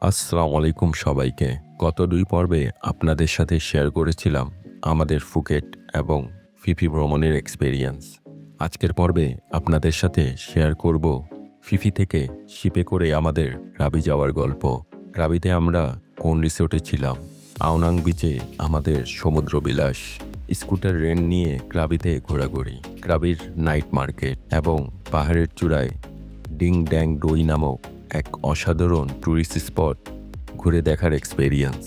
আসসালামু আলাইকুম সবাইকে। গত ২ পর্বে আপনাদের সাথে শেয়ার করেছিলাম আমাদের ফুকেট এবং ফিফি ভ্রমণের এক্সপেরিয়েন্স। আজকের পর্বে আপনাদের সাথে শেয়ার করব ফিফি থেকে শিপে করে আমাদের ক্রাবি যাওয়ার গল্প। ক্রাবিতে আমরা কোন রিসোর্টে ছিলাম, আওনাং বিচে আমাদের সমুদ্র বিলাস, স্কুটার রেন্ট নিয়ে ক্রাবিতে ঘোরাঘুরি, ক্রাবির নাইট মার্কেট এবং পাহাড়ের চূড়ায় ডিং ড্যাং ডই নামক এক অসাধারণ ট্যুরিস্ট স্পট ঘুরে দেখার এক্সপেরিয়েন্স।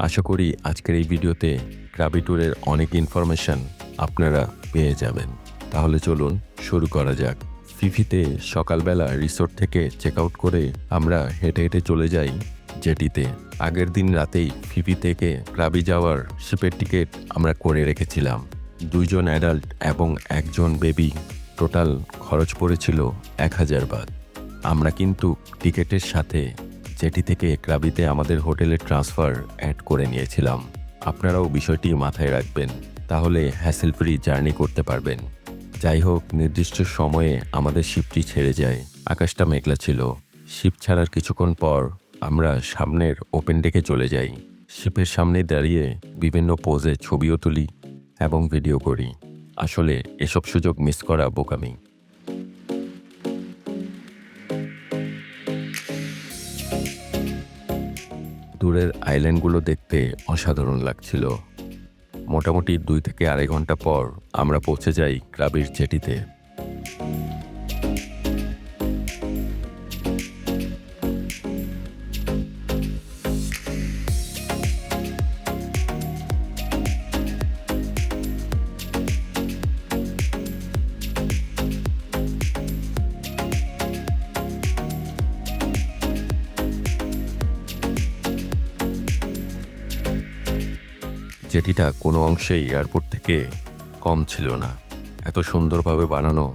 আশা করি আজকের এই ভিডিওতে ক্রাবি ট্যুরের অনেক ইনফরমেশন আপনারা পেয়ে যাবেন। তাহলে চলুন শুরু করা যাক। ফিফিতে সকালবেলা রিসোর্ট থেকে চেক আউট করে আমরা হেঁটে হেঁটে চলে যাই জেটিতে। আগের দিন রাতেই ফিফি থেকে ক্রাবি যাওয়ার শিপের টিকিট আমরা করে রেখেছিলাম। 2 জন অ্যাডাল্ট এবং 1 জন বেবি, টোটাল খরচ পড়েছিল 1000 বাত। আমরা কিন্তু টিকিটের সাথে জেটি থেকে ক্রাবিতে আমাদের হোটেলের ট্রান্সফার অ্যাড করে নিয়েছিলাম। আপনারাও বিষয়টি মাথায় রাখবেন, তাহলে হ্যাসেল ফ্রি জার্নি করতে পারবেন। যাই হোক, নির্দিষ্ট সময়ে আমাদের শিপটি ছেড়ে যায়। আকাশটা মেঘলা ছিল। শিপ ছাড়ার কিছুক্ষণ পর আমরা সামনের ওপেন ডেকে চলে যাই। শিপের সামনে দাঁড়িয়ে বিভিন্ন পোজে ছবিও তুলি এবং ভিডিও করি। আসলে এসব সুযোগ মিস করা বোকামি। দূরের আইল্যান্ডগুলো দেখতে অসাধারণ লাগছিল। মোটামুটি 2 থেকে 2.5 ঘন্টা পর আমরা পৌঁছে যাই ক্রাবির জেটিতে। জেটিটা কোনো অংশেই এয়ারপোর্ট থেকে কম ছিল না। এত সুন্দরভাবে বানানো।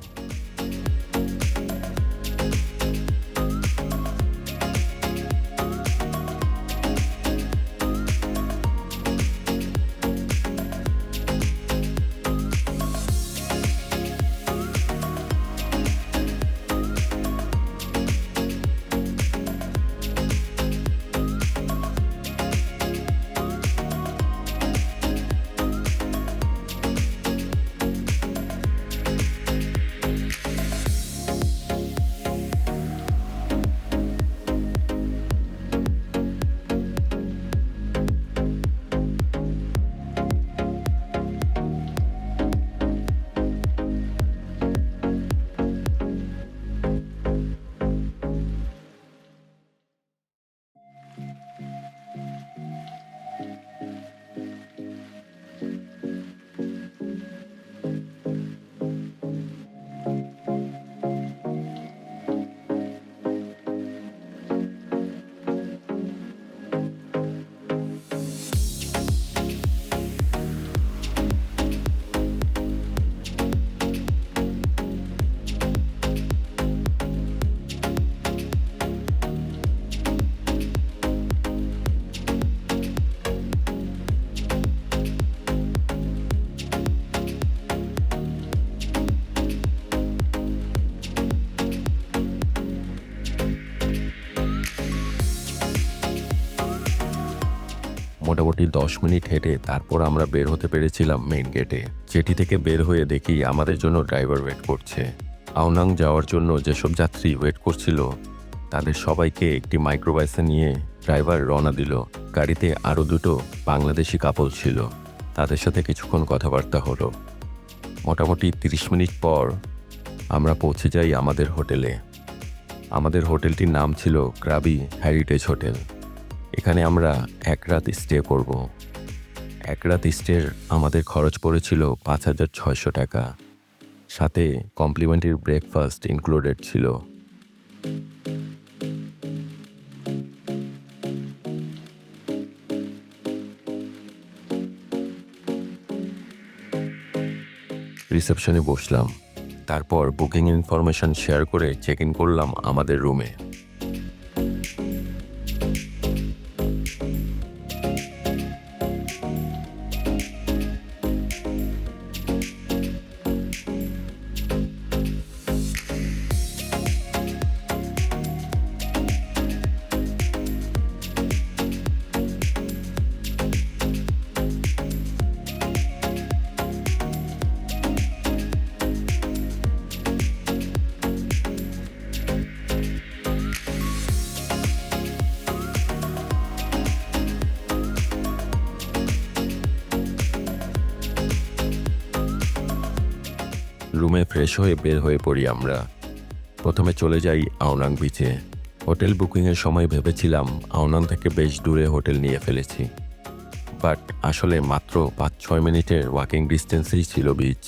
মোটামুটি 10 মিনিট হেঁটে তারপর আমরা বের হতে পেরেছিলাম মেইন গেটে। জেটি থেকে বের হয়ে দেখি আমাদের জন্য ড্রাইভার ওয়েট করছে। আওনাং যাওয়ার জন্য যেসব যাত্রী ওয়েট করছিল তাদের সবাইকে একটি মাইক্রোবাসে নিয়ে ড্রাইভার রওনা দিল। গাড়িতে আরও 2টো বাংলাদেশি কাপল ছিল। তাদের সাথে কিছুক্ষণ কথাবার্তা হলো। মোটামুটি 30 মিনিট পর আমরা পৌঁছে যাই আমাদের হোটেলে। আমাদের হোটেলটির নাম ছিল ক্রাবি হেরিটেজ হোটেল। এখানে আমরা 1 রাত স্টে করব। 1 রাত স্টের আমাদের খরচ পড়েছিল 5600 টাকা। সাথে কমপ্লিমেন্টারি ব্রেকফাস্ট ইনক্লুডেড ছিল। রিসেপশনে বসলাম। তারপর বুকিং ইনফরমেশন শেয়ার করে চেক ইন করলাম আমাদের রুমে। রুমে ফ্রেশ হয়ে বের হয়ে পড়ি আমরা। প্রথমে চলে যাই আওনাং বিচে। হোটেল বুকিংয়ের সময় ভেবেছিলাম আওনাং থেকে বেশ দূরে হোটেল নিয়ে ফেলেছি, বাট আসলে মাত্র 5-6 মিনিটের ওয়াকিং ডিস্টেন্সেই ছিল বিচ।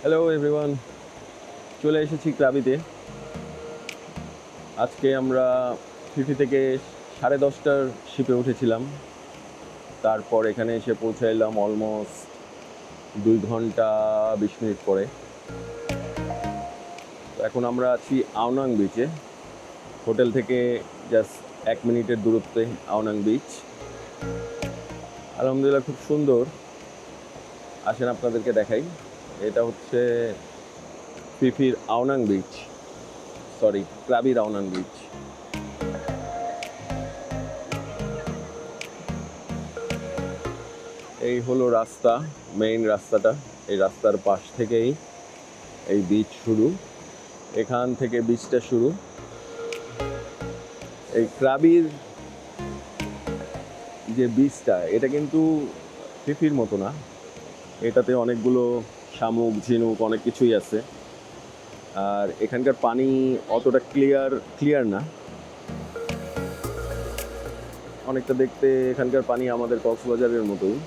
হ্যালো এভরিওয়ান, চলে এসেছি ক্রাবিতে। আজকে আমরা ফিফি থেকে 10:30টার শিপে উঠেছিলাম। তারপর এখানে এসে পৌঁছাইলাম অলমোস্ট 2 ঘন্টা 20 মিনিট পরে। এখন আমরা আছি আওনাং বিচে। হোটেল থেকে জাস্ট 1 মিনিটের দূরত্বে আওনাং বিচ। আলহামদুলিল্লাহ খুব সুন্দর। আসেন আপনাদেরকে দেখাই। এটা হচ্ছে ফিফির আওনাং বিচ, ক্রাবির আওনাং বিচ। এই হলো রাস্তা, মেইন রাস্তাটা। এই রাস্তার পাশ থেকেই এই বিচ শুরু, এখান থেকে বিচটা শুরু। এই ক্রাবির যে বিচটা, এটা কিন্তু ফিফির মতো না। এটাতে অনেকগুলো শামুক, ঝিনুক, অনেক কিছুই আছে। আর এখানকার পানি অতটা ক্লিয়ার না। অনেকটা দেখতে এখানকার পানি আমাদের কক্সবাজারের মতোই,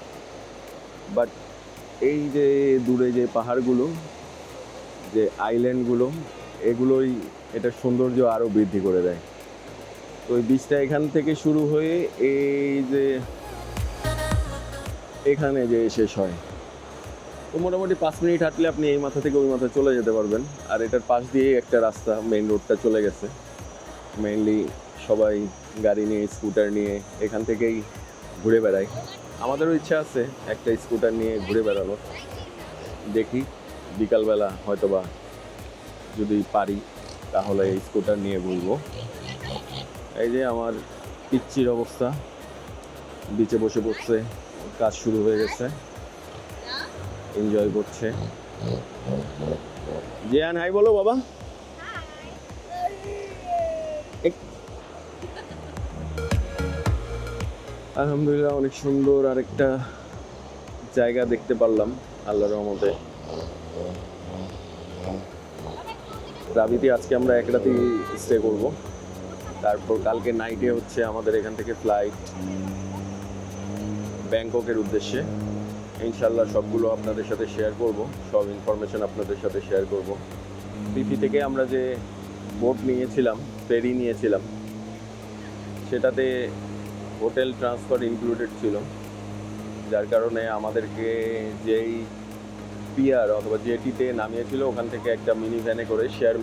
বাট এই যে দূরে যে পাহাড়গুলো, যে আইল্যান্ডগুলো, এগুলোই এটার সৌন্দর্য আরও বৃদ্ধি করে দেয়। তো এই বিচটা এখান থেকে শুরু হয়ে এই যে এখানে যে শেষ হয়, তো মোটামুটি 5 মিনিট হাঁটলে আপনি এই মাথা থেকে ওই মাথা চলে যেতে পারবেন। আর এটার পাশ দিয়েই একটা রাস্তা, মেইন রোডটা চলে গেছে। মেইনলি সবাই গাড়ি নিয়ে, স্কুটার নিয়ে এখান থেকেই ঘুরে বেড়ায়। আমাদেরও ইচ্ছা আছে একটা স্কুটার নিয়ে ঘুরে বেড়ানোর। দেখি বিকালবেলা হয়তোবা যদি পারি তাহলে এই স্কুটার নিয়ে ঘুরবো। এই যে আমার পিচ্চির অবস্থা, বিচে বসে পড়ছে, কাজ শুরু হয়ে গেছে, এনজয় করছে। জিয়ান হাই বলো বাবা। আলহামদুলিল্লাহ অনেক সুন্দর আরেকটা জায়গা দেখতে পারলাম আল্লাহর রহমতে। ক্রাবিতে আজকে আমরা 1 রাতি স্টে করব। তারপর কালকে নাইটে হচ্ছে আমাদের এখান থেকে ফ্লাইট ব্যাংককের উদ্দেশ্যে। ইনশাল্লাহ সবগুলো আপনাদের সাথে শেয়ার করব, সব ইনফরমেশন আপনাদের সাথে শেয়ার করব। ফিফি থেকে আমরা যে বোট নিয়েছিলাম, ফেরি নিয়েছিলাম, সেটাতে হোটেল ট্রান্সফার ইনক্লুডেড ছিল, যার কারণে আমাদেরকে যেই পিয়ার অথবা জেটিতে নামিয়েছিল ওখান থেকে একটা মিনি ভ্যানে করে, শেয়ার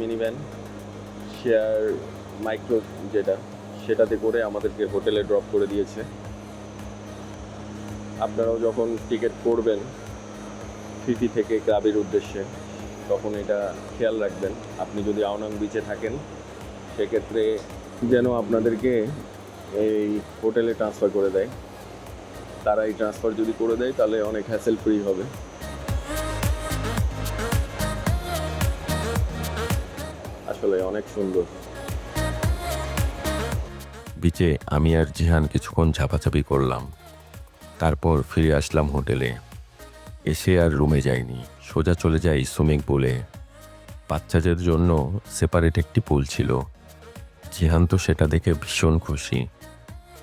মাইক্রো যেটা, সেটাতে করে আমাদেরকে হোটেলে ড্রপ করে দিয়েছে। আপনারাও যখন টিকিট করবেন ফিফি থেকে ক্রাবির উদ্দেশ্যে, তখন এটা খেয়াল রাখবেন। আপনি যদি আওনাং বিচে থাকেন সেক্ষেত্রে যেন আপনাদেরকে এই হোটেলে ট্রান্সফার করে দেয়। তারা এই ট্রান্সফার যদি করে দেয় তাহলে অনেক হ্যাসেল ফ্রি হবে। আসলে অনেক সুন্দর। বিচে আমি আর জিহান কিছুক্ষণ ঝাপাঝাপি করলাম, তারপর ফিরে আসলাম হোটেলে। এসে আর রুমে যাইনি, সোজা চলে যাই সুইমিং পুলে। বাচ্চাদের জন্য সেপারেট একটি পুল ছিল। জিহান তো সেটা দেখে ভীষণ খুশি।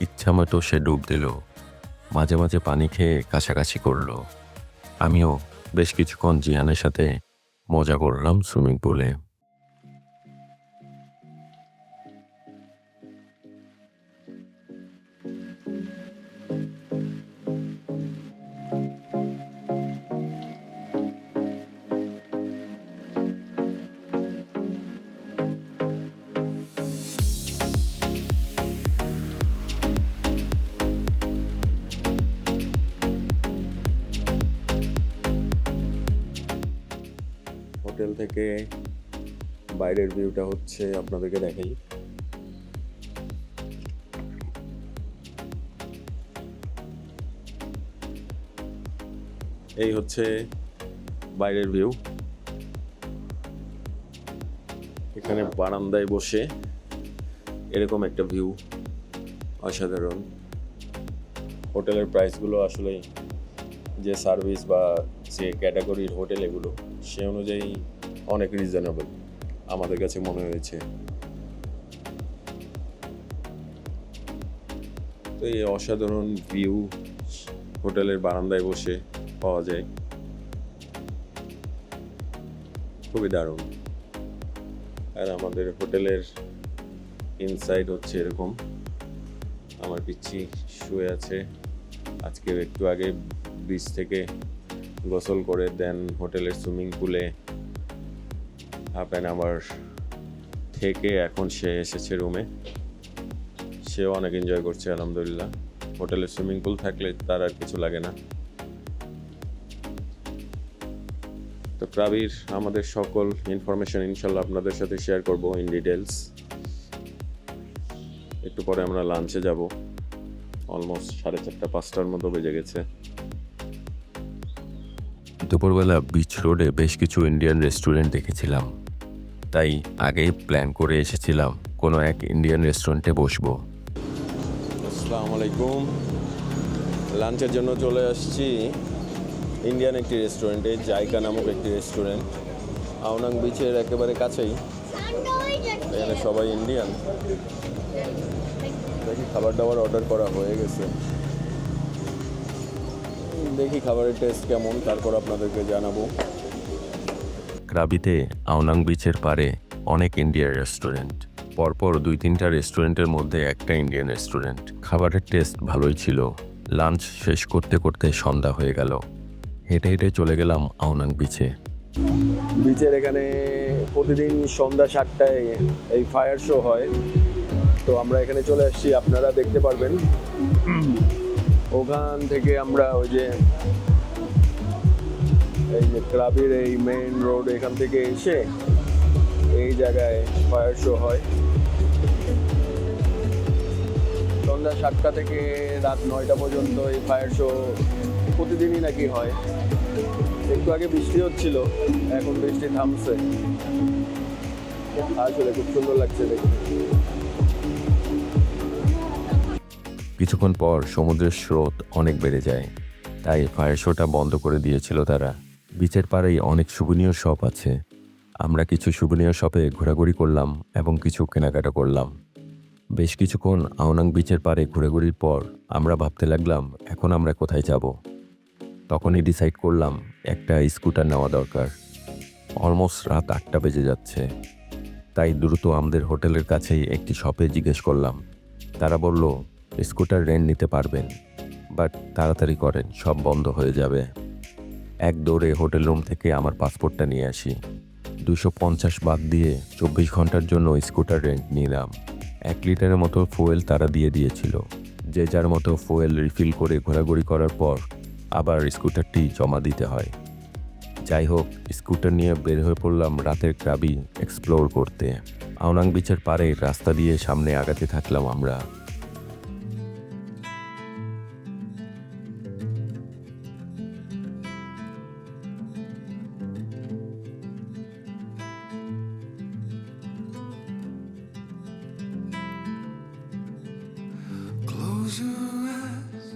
ইচ্ছা মতো সে ডুব দিল, মাঝে মাঝে পানি খেয়ে কাছাকাছি করলো। আমিও বেশ কিছুক্ষণ জিয়ানের সাথে মজা করলাম সুইমিং পুলে। হোটেল থেকে বাইরের ভিউটা হচ্ছে, আপনাদেরকে দেখাই। এই হচ্ছে বাইরের ভিউ। এখানে বারান্দায় বসে এরকম একটা ভিউ অসাধারণ। হোটেলের প্রাইসগুলো আসলে যে সার্ভিস বা যে ক্যাটাগরির হোটেল এগুলো, সে অনুযায়ী অনেক রিজনেবল আমাদের কাছে মনে হয়েছে। তো এই অসাধারণ ভিউ হোটেলের বারান্দায় বসে পাওয়া যায়, খুবই দারুণ। আর আমাদের হোটেলের ইনসাইড হচ্ছে এরকম। আমার পিচ্ছি শুয়ে আছে। আজকে একটু আগে বিচ থেকে গোসল করে দেন হোটেলের সুইমিং পুলে হাফ অ্যান আওয়ার থেকে এখন সে এসেছে রুমে। সেও অনেক এনজয় করছে আলহামদুলিল্লাহ। হোটেলের সুইমিং পুল থাকলে তার আর কিছু লাগে না। তো ক্রাবির আমাদের সকল ইনফরমেশন ইনশাল্লাহ আপনাদের সাথে শেয়ার করব ইন ডিটেলস। একটু পরে আমরা লাঞ্চে যাব। অলমোস্ট 4:30 5টার মতো বেজে গেছে। দুপুরবেলা বিচ রোডে বেশ কিছু ইন্ডিয়ান রেস্টুরেন্ট দেখেছিলাম, তাই আগেই প্ল্যান করে এসেছিলাম কোনো এক ইন্ডিয়ান রেস্টুরেন্টে বসবো। আসসালামু আলাইকুম। লাঞ্চের জন্য চলে আসছি ইন্ডিয়ান একটি রেস্টুরেন্টে, জায়কা নামক একটি রেস্টুরেন্ট, আওনাং বিচের একেবারে কাছেই। এখানে সবাই ইন্ডিয়ান। দেখি খাবার দাবার অর্ডার করা হয়ে গেছে, দেখি খাবারের টেস্ট কেমন, তারপর আপনাদেরকে জানাবো। ক্রাবিতে আওনাং বিচের পারে অনেক ইন্ডিয়ান রেস্টুরেন্ট, পরপর 2-3টা রেস্টুরেন্টের মধ্যে একটা ইন্ডিয়ান রেস্টুরেন্ট। খাবারের টেস্ট ভালোই ছিল। লাঞ্চ শেষ করতে করতে সন্ধ্যা হয়ে গেল। হেঁটে হেঁটে চলে গেলাম আওনাং বিচে। বিচের এখানে প্রতিদিন সন্ধ্যা 7টায় এই ফায়ার শো হয়, তো আমরা এখানে চলে আসছি, আপনারা দেখতে পারবেন। ওখান থেকে আমরা ওই যে ক্রাবির এই মেইন রোড, এখান থেকে এসে এই জায়গায় ফায়ার শো হয়। সন্ধ্যা 7টা থেকে রাত 9টা পর্যন্ত এই ফায়ার শো প্রতিদিনই নাকি হয়। একটু আগে বৃষ্টি হচ্ছিল, এখন বৃষ্টি থামছে। আসলে খুব সুন্দর লাগছে দেখতে। কিছুক্ষণ পর সমুদ্রের স্রোত অনেক বেড়ে যায়, তাই ফায়ার শোটা বন্ধ করে দিয়েছিল তারা। বিচের পাড়েই অনেক সুবিনিয়র শপ আছে। আমরা কিছু সুবিনিয়র শপে ঘোরাঘুরি করলাম এবং কিছু কেনাকাটা করলাম। বেশ কিছুক্ষণ আওনাং বিচের পাড়ে ঘোরাঘুরির পর আমরা ভাবতে লাগলাম এখন আমরা কোথায় যাব। তখনই ডিসাইড করলাম একটা স্কুটার নেওয়া দরকার। অলমোস্ট রাত 8টা বেজে যাচ্ছে, তাই দ্রুত আমাদের হোটেলের কাছেই একটি শপে জিজ্ঞেস করলাম। তারা বলল স্কুটার রেন্ট নিতে পারবেন, বাট তাড়াতাড়ি করেন, সব বন্ধ হয়ে যাবে। এক দৌড়ে হোটেল রুম থেকে আমার পাসপোর্টটা নিয়ে আসি। 250 বাদ দিয়ে 24 ঘন্টার জন্য স্কুটার রেন্ট নিলাম। 1 লিটারের মতো ফুয়েল তারা দিয়ে দিয়েছিল। যে যার মতো ফুয়েল রিফিল করে ঘোরাঘুরি করার পর আবার স্কুটারটি জমা দিতে হয়। যাই হোক, স্কুটার নিয়ে বের হয়ে পড়লাম রাতের ক্রাবি এক্সপ্লোর করতে। আওনাং বিচের পাড়ে রাস্তা দিয়ে সামনে আগাতে থাকলাম আমরা। Close your eyes,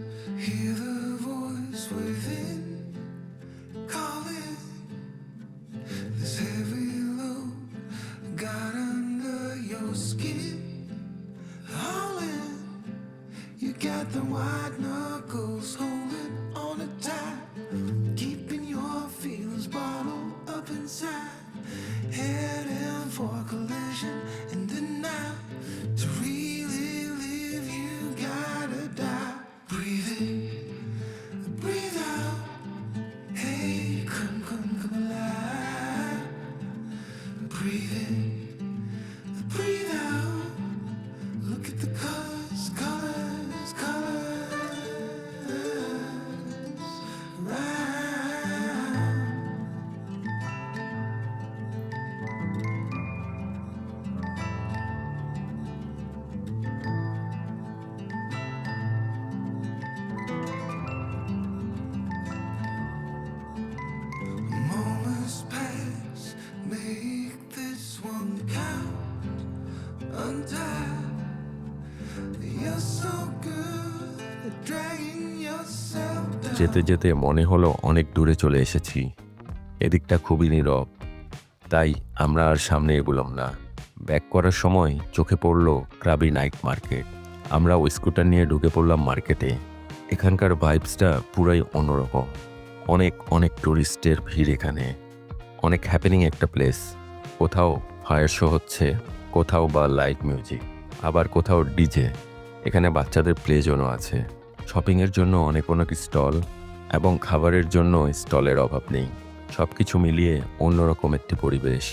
hear the voice within calling. This heavy load got under your skin, all in white knuckles holding on it tight, keeping your feelings bottled up inside, heading for collision in the night. To really live, you gotta die. Breathe in, breathe out. Hey, come alive. Breathe in, breathe out. Look at the colors, colors, colors. Right. Moments pass, make this one count. Untied, you're so good at dragging yourself down. যেতে যেতে মনে হলো অনেক দূরে চলে এসেছি। এদিকটা খুবই নীরব, তাই আমরা আর সামনে এগোলাম না। ব্যাক করার সময় চোখে পড়ল ক্রাবি নাইট মার্কেট। আমরা ওই স্কুটার নিয়ে ঢুকে পড়লাম মার্কেটে। এখানকার ভাইবসটা পুরাই অন্যরকম। অনেক অনেক টুরিস্টের ভিড় এখানে। অনেক হ্যাপেনিং একটা প্লেস। কোথাও ফায়ার শো হচ্ছে, কোথাও বা লাইভ মিউজিক, আবার কোথাও ডিজে। এখানে বাচ্চাদের প্লে জোনও আছে। শপিংয়ের জন্য অনেক অনেক স্টল এবং খাবারের জন্য স্টলের অভাব নেই। সব কিছু মিলিয়ে অন্যরকম একটি পরিবেশ।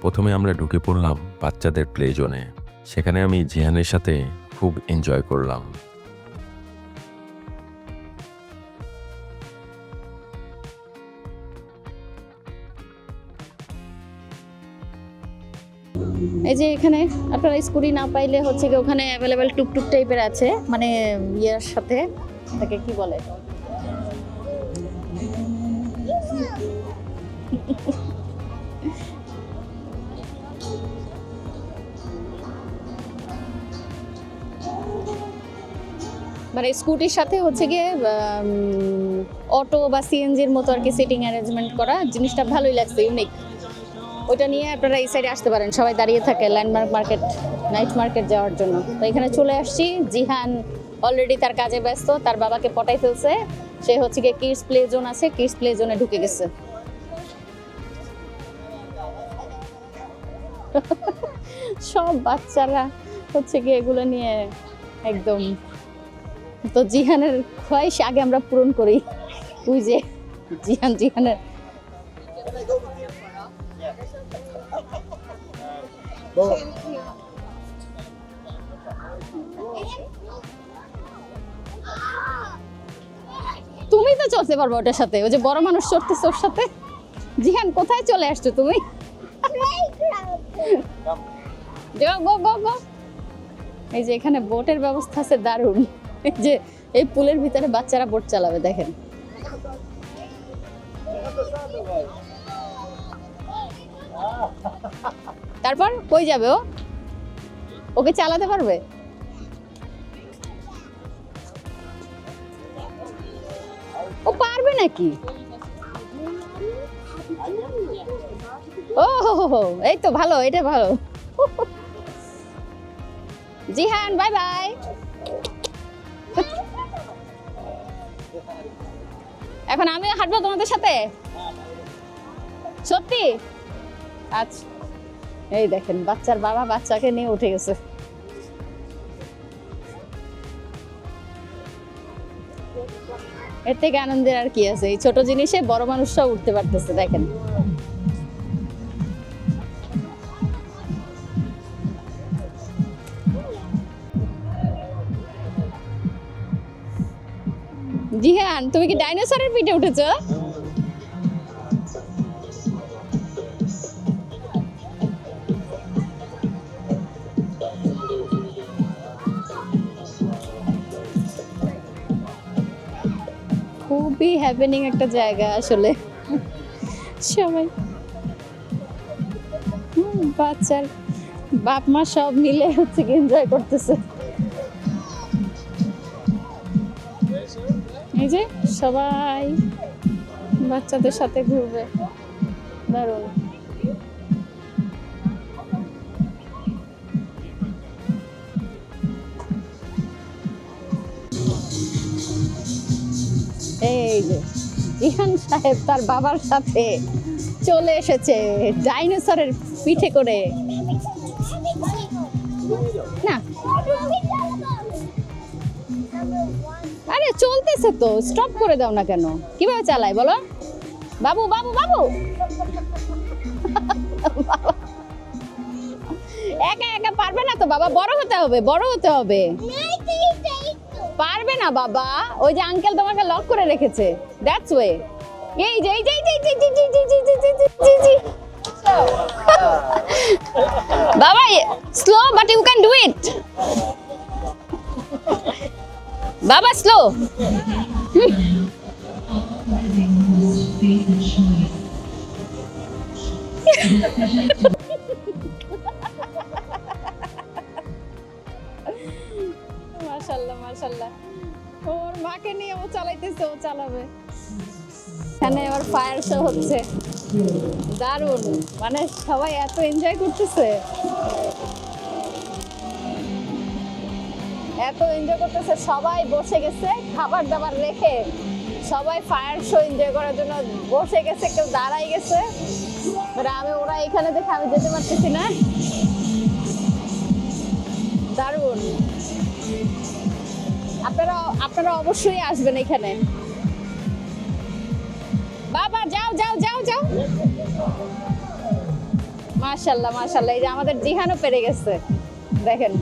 প্রথমে আমরা ঢুকে পড়লাম বাচ্চাদের প্লে জোনে। সেখানে আমি জিহানের সাথে খুব এনজয় করলাম। এই যে এখানে আপনারা স্কুটি না পাইলে হচ্ছে কি ওখানে অ্যাভেলেবেল টুকটুক টাইপের আছে, মানে ইয়ের সাথে, তাকে কি বলে, মানে স্কুটির সাথে হচ্ছে গিয়ে অটো বা সিএনজির মতো আর কি সিটিং অ্যারেঞ্জমেন্ট করা। জিনিসটা ভালোই লাগছে, ইউনিক। ওইটা নিয়ে আপনারা এই সাইডে আসতে পারেন। সবাই দাঁড়িয়ে থাকে ল্যান্ডমার্ক মার্কেট, নাইট মার্কেট যাওয়ার জন্য। তো এখানে চলে আসছি। জিহান অলরেডি তার কাজে ব্যস্ত, তার বাবাকে পটাই ফেলছে। সে হচ্ছে গিয়ে কিডস প্লে জোন আছে, কিডস প্লে জোনে ঢুকে গেছে। সব বাচ্চারা হচ্ছে গিয়ে এগুলো নিয়ে একদম। তো জিহানের খোয়াইশ আগে আমরা পূরণ করি। তুই যে জিহানের তুমি তো চলতে পারবো ওটার সাথে। ওই যে বড় মানুষ চড়তেছে ওর সাথে। জিহান কোথায় চলে আসছো তুমি? গো গো গো। এই যে এখানে বোটের ব্যবস্থা আছে, দারুণ। এই যে এই পুলের ভিতরে বাচ্চারা বোট চালাবে, দেখেন। তারপর কই যাবে ও? ওকে চালাতে পারবে? ও পারবে নাকি? ও এই তো ভালো, এটা ভালো। Jihan bye bye. এখন আমি হাঁটবো তোমাদের সাথে? সত্যি? আচ্ছা, এই দেখেন বাচ্চার বাবা বাচ্চাকে নিয়ে উঠে গেছে। এর থেকে আনন্দের আর কি আছে? এই ছোট জিনিসে বড় মানুষরাও উঠতে পারতেছে, দেখেন। জিহান, তুমি কি ডাইনোসরের পিঠে উঠেছো? খুবই হ্যাপেনিং একটা জায়গা আসলে। সবাই বাচ্চার বাপ মা সব মিলে হচ্ছে এনজয় করতেছে। এই যে সবাই বাচ্চাদের সাথে ঘুরবে, দারুণ। জিহান সাহেব তার বাবার সাথে চলে এসেছে ডাইনোসরের পিঠে করে। না আরে চলতেছে তো, স্টপ করে দাও না কেন? কিভাবে চালায় বলো? বাবু বাবু বাবু একা একা পারবে না তো বাবা, বড় হতে হবে, বড় হতে হবে। পারবে না বাবা, ওই যে আঙ্কেল তোমাকে লক করে রেখেছে, দ্যাটস ওয়ে। এই যে এই যে এই যে এই যে এই যে এই যে এই যে এই যে এই যে। বাবা slow but you can do it. বাবা স্লো। মাশাআল্লাহ মাশাআল্লাহ, ওর মাকে নিয়ে ও চালাইতেছে, ও চালাবে। এখানে এবার ফায়ার শো হচ্ছে, দারুণ, মানে সবাই এত এনজয় করতেছে, এত এনজয় করতেছে, সবাই বসে গেছে খাবার দাবার রেখে, সবাই ফায়ার শো এনজয় করার জন্য বসে গেছে, কেউ দাঁড়াই গেছে। ওরা এখানে দেখে আমি যেতে পারতেছি না, দারুণ। আপনারা অবশ্যই আসবেন এখানে। বাবা যাও যাও যাও যাও। মাশাআল্লাহ মাশাআল্লাহ, এই যে আমাদের জিহানও পেরে গেছে, দেখেন।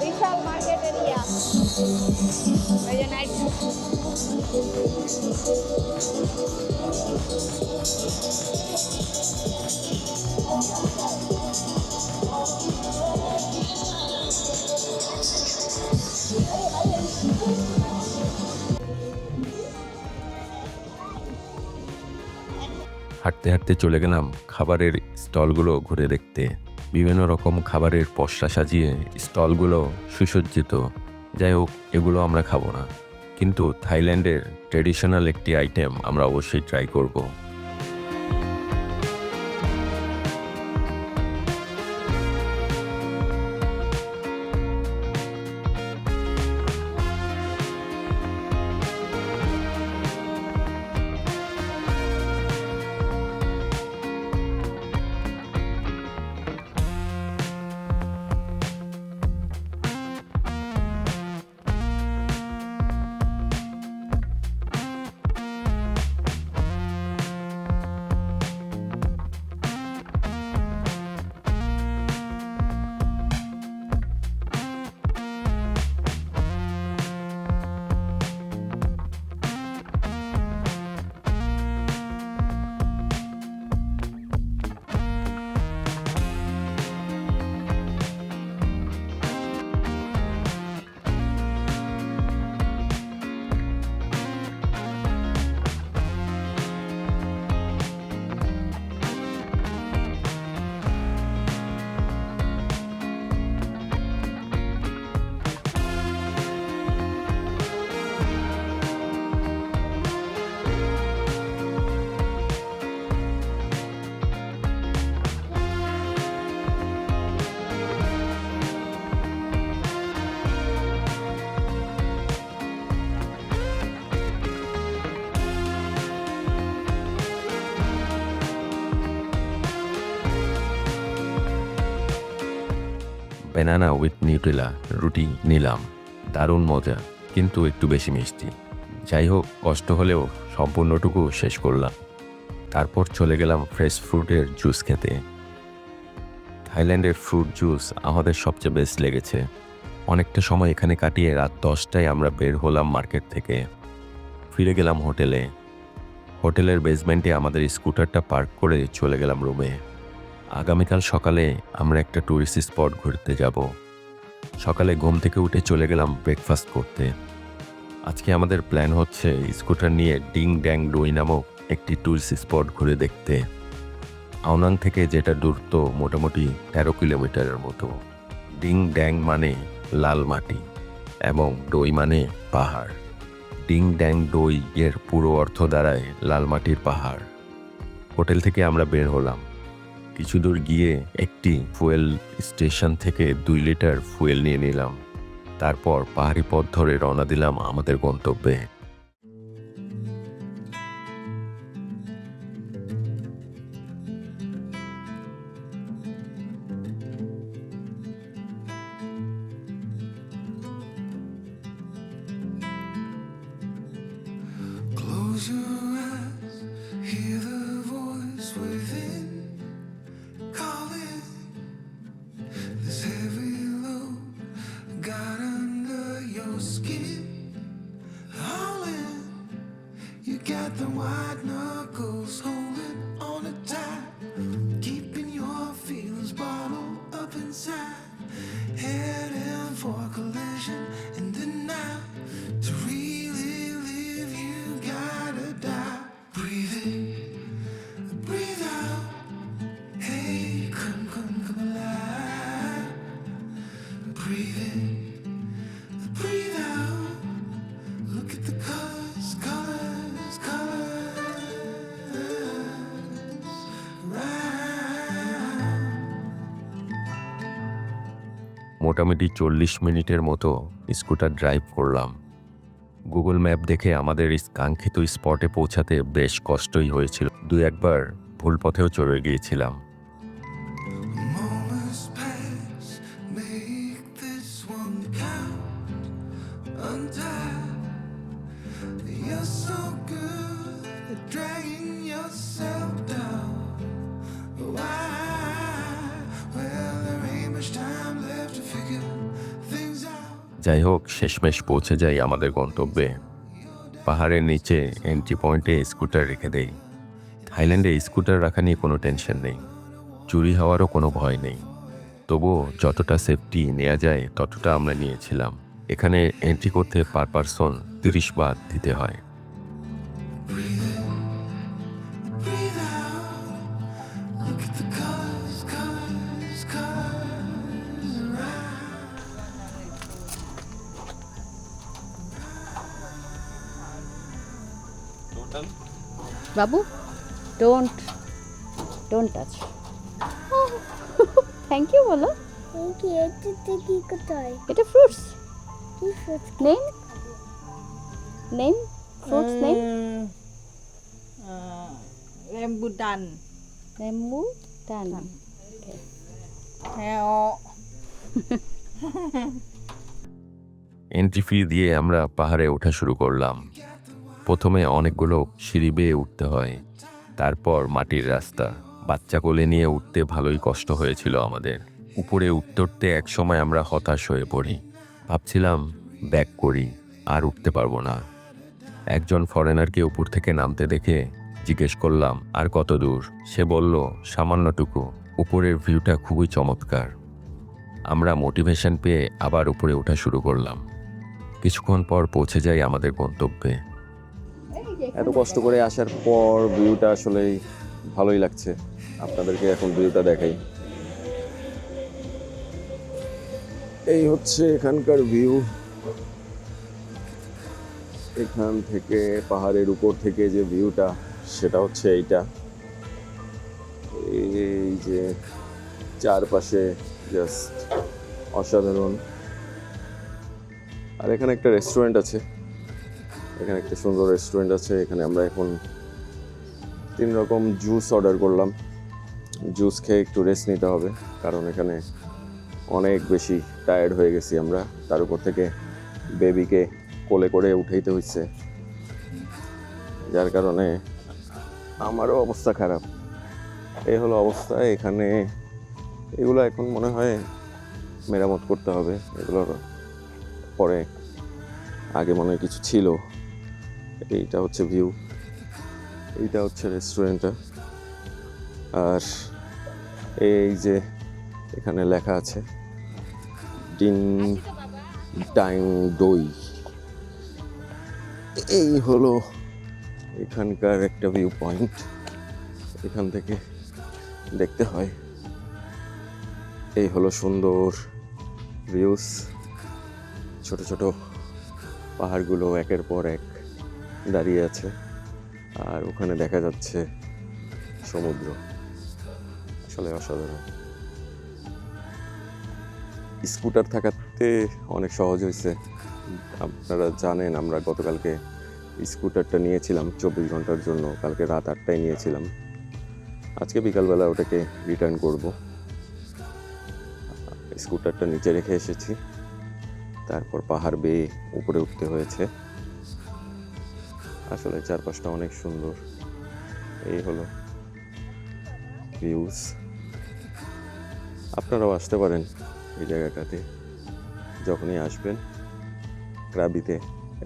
বিশাল মার্কেট এরিয়া, এই যে নাইট। হাঁটতে হাঁটতে চলে গেলাম খাবারের স্টলগুলো ঘুরে দেখতে। বিভিন্ন রকম খাবারের পসরা সাজিয়ে স্টলগুলো সুসজ্জিত। যাই হোক, এগুলো আমরা খাবো না, কিন্তু থাইল্যান্ডের ট্রেডিশনাল একটি আইটেম আমরা অবশ্যই ট্রাই করব। ব্যানানা উইথ নিউটেলা রুটি নিলাম। দারুণ মজা, কিন্তু একটু বেশি মিষ্টি। যাই হোক, কষ্ট হলেও সম্পূর্ণটুকু শেষ করলাম। তারপর চলে গেলাম ফ্রেশ ফ্রুটের জুস খেতে। থাইল্যান্ডের ফ্রুট জুস আমাদের সবচেয়ে বেস্ট লেগেছে। অনেকটা সময় এখানে কাটিয়ে রাত 10টায় আমরা বের হলাম মার্কেট থেকে। ফিরে গেলাম হোটেলে। হোটেলের বেসমেন্টে আমাদের স্কুটারটা পার্ক করে চলে গেলাম রুমে। আগামীকাল সকালে আমরা একটা টুরিস্ট স্পট ঘুরতে যাব। সকালে ঘুম থেকে উঠে চলে গেলাম ব্রেকফাস্ট করতে। আজকে আমাদের প্ল্যান হচ্ছে স্কুটার নিয়ে ডিং ড্যাং ডুই নামক একটি টুরিস্ট স্পট ঘুরে দেখতে। আওনাং থেকে যেটা দূরত্ব মোটামুটি 13 কিলোমিটারের মতো। ডিং ড্যাং মানে লাল মাটি এবং ডই মানে পাহাড়। ডিং ড্যাং ডই এর পুরো অর্থ দাঁড়ায় লাল মাটির পাহাড়। হোটেল থেকে আমরা বের হলাম। কিছু দূর গিয়ে একটি ফুয়েল স্টেশন থেকে 2 লিটার ফুয়েল নিয়ে নিলাম। তারপর পাহাড়ি পথ ধরে রওনা দিলাম আমাদের গন্তব্যে। Close your eyes, hear the voice within calling. This heavy load got under your skin, howling. You got the white knuckles holding on it tight, keeping your feelings bottled up inside, heading for collision in the night. To really live, you gotta die. Breathe in, breathe out. Hey, come alive. Breathe in, breathe out. Look at the colors, colors, colors. Right. মোটামুটি 40 মিনিটের মতো scooter drive করলাম। Google map দেখে আমাদের কাঙ্ক্ষিত স্পটে পৌঁছাতে বেশ কষ্টই হয়েছিল। 2-1বার ভুল পথেও চলে গিয়েছিলাম। Moments pass, make this one count. Untied, you're so good at dragging yourself down. Why? Well, there ain't much time left to figure things out. যাই হোক, শেষমেশ পৌঁছে যাই আমাদের গন্তব্যে। পাহাড়ের নিচে এন্ট্রি পয়েন্টে স্কুটার রেখে দেই। থাইল্যান্ডে স্কুটার রাখা নিয়ে কোনো টেনশন নেই, চুরি হওয়ারও কোনো ভয় নেই। তবুও যতটা সেফটি নেওয়া যায় ততটা আমরা নিয়েছিলাম। এখানে এন্ট্রি করতে পার পারসন 30 বাত দিতে হয়। Breathe in, breathe out. Look at the colors, colors, colors. Right. Babu, don't touch. Thank you বলো। কি এটাতে কি করতে হয়? এটা ফ্রুটস কি fruits? Name fruits name Rambutan, লেম্বু টান। heo, এন্ট্রি ফি দিয়ে আমরা পাহাড়ে ওঠা শুরু করলাম। প্রথমে অনেকগুলো সিঁড়ি বেয়ে উঠতে হয়, তারপর মাটির রাস্তা। বাচ্চা কোলে নিয়ে উঠতে ভালোই কষ্ট হয়েছিল আমাদের। উপরে উঠতে উঠতে এক সময় আমরা হতাশ হয়ে পড়ি। ভাবছিলাম ব্যাক করি, আর উঠতে পারবো না। একজন ফরেনারকে উপর থেকে নামতে দেখে জিজ্ঞেস করলাম আর কত দূর। সে বলল সামান্যটুকু। উপরের ভিউটা খুবই চমৎকার। আমরা মোটিভেশন পেয়ে আবার উপরে ওঠা শুরু করলাম। কিছুক্ষণ পর পৌঁছে যাই আমাদের গন্তব্যে। এত কষ্ট করে আসার পর ভিউটা আসলেই ভালোই লাগছে। আপনাদেরকে এখন ভিউটা দেখাই। এই হচ্ছে এখানকার ভিউ। এখান থেকে পাহাড়ের উপর থেকে যে ভিউটা, সেটা হচ্ছে এইটা। এই যে চারপাশে জাস্ট অসাধারণ। আর এখানে একটা রেস্টুরেন্ট আছে, এখানে একটা সুন্দর রেস্টুরেন্ট আছে। এখানে আমরা এখন 3 রকম জুস অর্ডার করলাম। জুস খেয়ে একটু রেস্ট নিতে হবে, কারণ এখানে অনেক বেশি টায়ার্ড হয়ে গেছি আমরা, তার উপর থেকে বেবিকে কোলে করে উঠাইতে হচ্ছে, যার কারণে আমারও অবস্থা খারাপ। এই হলো অবস্থা এখানে। এগুলো এখন মনে হয় মেরামত করতে হবে, এগুলোর পরে আগে মনে হয় কিছু ছিল। এইটা হচ্ছে ভিউ, এইটা হচ্ছে রেস্টুরেন্টটা, আর এই যে এখানে লেখা আছে ডিন ডাইং দই। এই হলো এখানকার একটা ভিউ পয়েন্ট, এখান থেকে দেখতে হয়। এই হলো সুন্দর ভিউস, ছোট ছোট পাহাড়গুলো একের পর এক দাঁড়িয়ে আছে, আর ওখানে দেখা যাচ্ছে সমুদ্র। আসলে অসাধারণ। স্কুটার থাকাতে অনেক সহজ হয়েছে। আপনারা জানেন আমরা গতকালকে স্কুটারটা নিয়েছিলাম 24 ঘন্টার জন্য, কালকে রাত 8টায় নিয়েছিলাম। আজকে বিকালবেলা ওটাকে রিটার্ন করব। স্কুটারটা নিচে রেখে এসেছি, তারপর পাহাড় বেয়ে উপরে উঠতে হয়েছে। আসলে চারপাশটা অনেক সুন্দর। এই হলো ভিউজ। আপনারাও আসতে পারেন এই জায়গাটাতে, যখনই আসবেন ক্রাবিতে।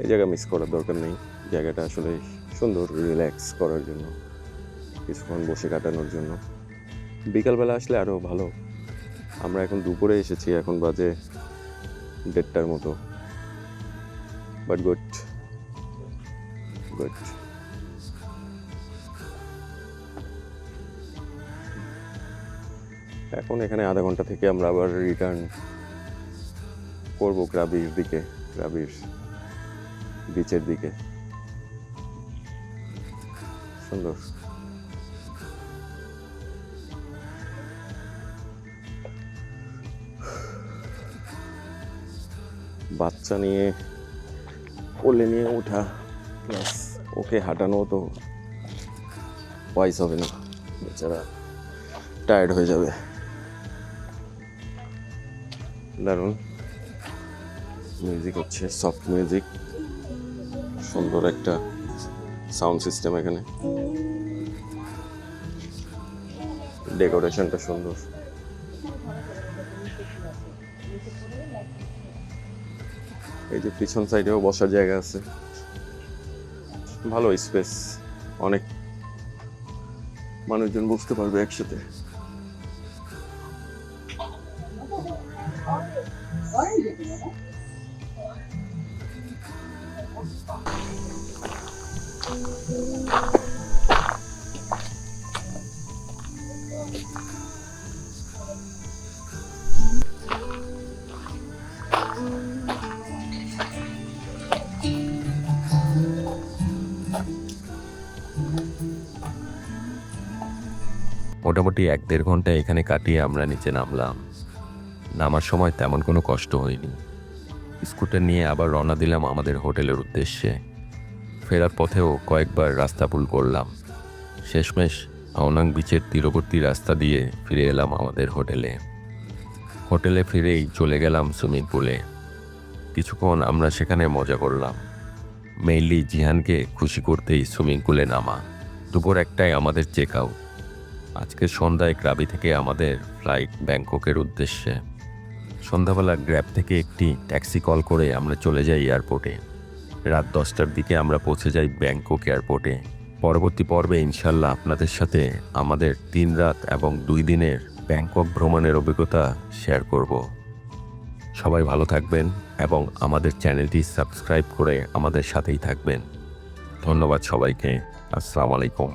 এই জায়গা মিস করার দরকার নেই, জায়গাটা আসলে সুন্দর, রিল্যাক্স করার জন্য, কিছুক্ষণ বসে কাটানোর জন্য। বিকালবেলা আসলে আরও ভালো। আমরা এখন দুপুরে এসেছি, এখন বাজে 1:30টার মতো, বাট গুড গুড। এখন এখানে আধা ঘন্টা থেকে আমরা আবার রিটার্ন করবো ক্রাবির দিকে, ক্রাবির বিচের দিকে। সুন্দর। বাচ্চা নিয়ে কোলে নিয়ে ওঠা প্লাস ওকে হাঁটানো তো ওয়াইজ হবে না, বেচারা টায়ার্ড হয়ে যাবে। দারুণ মিউজিক হচ্ছে, সফট মিউজিক, সুন্দর একটা সাউন্ড সিস্টেম এখানে, ডেকোরেশনটা সুন্দর। এই যে পিছন সাইডেও বসার জায়গা আছে, ভালো স্পেস, অনেক মানুষজন বসতে পারবে একসাথে। মোটামুটি 1-1.5 ঘন্টা এখানে কাটিয়ে আমরা নিচে নামলাম। নামার সময় তেমন কোনো কষ্ট হয়নি। স্কুটার নিয়ে আবার রওনা দিলাম আমাদের হোটেলের উদ্দেশ্যে। ফেরার পথেও কয়েকবার রাস্তা ভুল করলাম। শেষমেশ আওনাং বিচের তীরবর্তী রাস্তা দিয়ে ফিরে এলাম আমাদের হোটেলে। হোটেলে ফিরেই চলে গেলাম সুইমিং পুলে। কিছুক্ষণ আমরা সেখানে মজা করলাম। মেইনলি জিহানকে খুশি করতেই সুইমিং পুলে নামা। দুপুর 1টায় আমাদের চেক আউট। আজকে সন্ধ্যায় ক্রাবি থেকে আমাদের ফ্লাইট ব্যাংককের উদ্দেশ্যে। সন্ধ্যাবেলা গ্র্যাব থেকে একটি ট্যাক্সি কল করে আমরা চলে যাই এয়ারপোর্টে। রাত 10টার দিকে আমরা পৌঁছে যাই ব্যাংকক এয়ারপোর্টে। পরবর্তী পর্বে ইনশাল্লাহ আপনাদের সাথে আমাদের 3 রাত এবং 2 দিনের ব্যাংকক ভ্রমণের অভিজ্ঞতা শেয়ার করব। সবাই ভালো থাকবেন এবং আমাদের চ্যানেলটি সাবস্ক্রাইব করে আমাদের সাথেই থাকবেন। ধন্যবাদ সবাইকে। আসসালামু আলাইকুম।